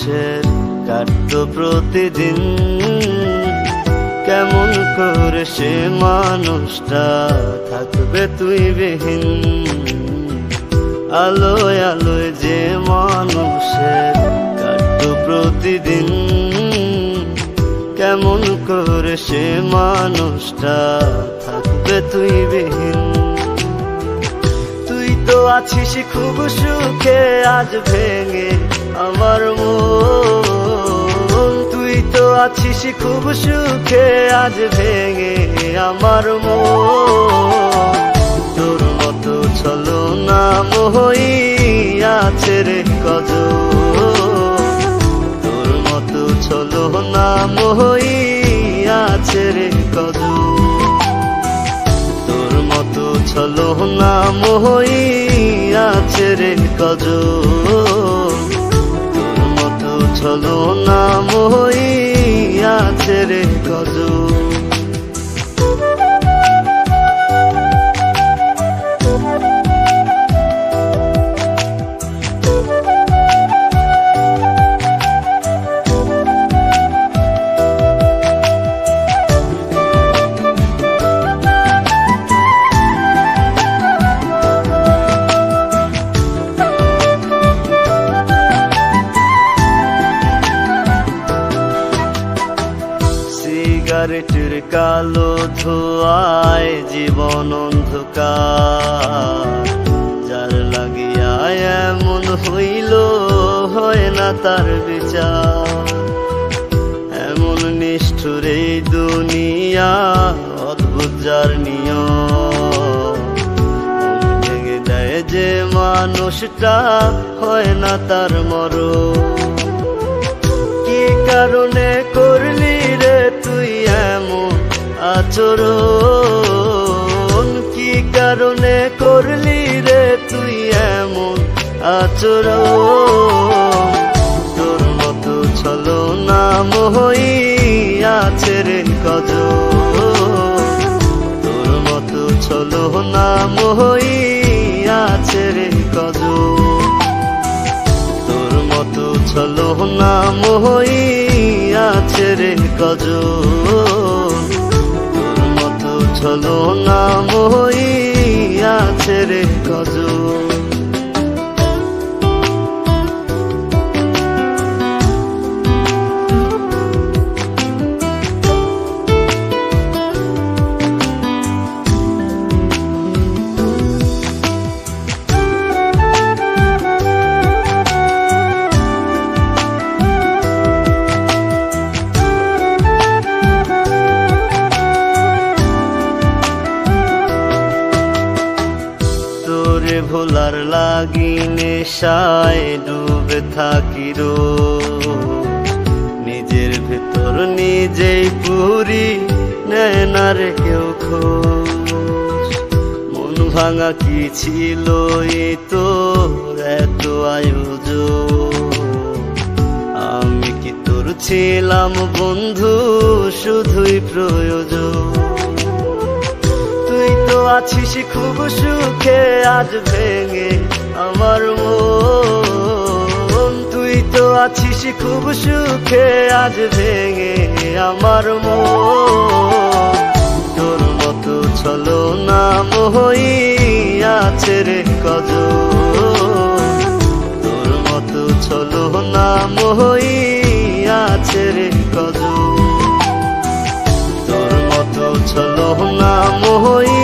মানুষের কাটতো প্রতিদিন, কেমন করে সে মানুষটা থাকবে তুই বিহীন। আলোয় আলোয় যে মানুষের কাটতো প্রতিদিন, কেমন করে সে মানুষটা থাকবে তুই বিহীন। তুই তো আছিস খুব সুখে, আজ ভেঙে আমার মন। তুই তো আছিস খুব সুখে, আজ ভেঙে আমার মন। তোর মতো ছলনা মোহই আছে রে কজন, তোর মতো ছলনা মোহই আছে রে কজন, তোর মতো ছলনা মোহই আছে রে কজন, তোর মতো ছলনা মোহই আছে রে কজন। সিগারেটের কালো ধোঁয়ায় জীবন অন্ধকার, যার লাগিয়া এমন হইল হয় না তার বিচার। এমন নিষ্ঠুর এই দুনিয়া, অদ্ভুত যার নিয়ম, ভেঙে দেয় যে মানুষটা হয় না তার মরণ। কি কারণে করলি রে তুই এমন আচরণ, কি কারণে করলি রে তুই এমন আচরণ। তোর মতো ছলনা মোহই আছে রে কজন, তোর মতো ছলনা মোহই আছে রে কজন, তোর মতো ছলনা মোহই আছে রে কজন, তোর মতো ছলনা মোহই আছে রে কজন। তোরে ভোলার লাগি নেশায় ডুবে থাকি রোজ, নিজের ভেতর নিজেই পুরি নেয় না রে কেউ খোঁজ। মন ভাঙা কি ছিল এই তোর এত আয়োজন, আমি কি তোর ছিলাম বন্ধু শুধুই প্রয়োজন। তুই তো আছিস খুব সুখে, আজ ভেঙে আমার মন। তুই তো আছিস খুব সুখে, আজ ভেঙে আমার মন। তোর মতো ছলনা মোহই আছে রে কজন, তোর মতো ছলনা মোহই আছে রে কজন, তোর মতো ছলনা মোহই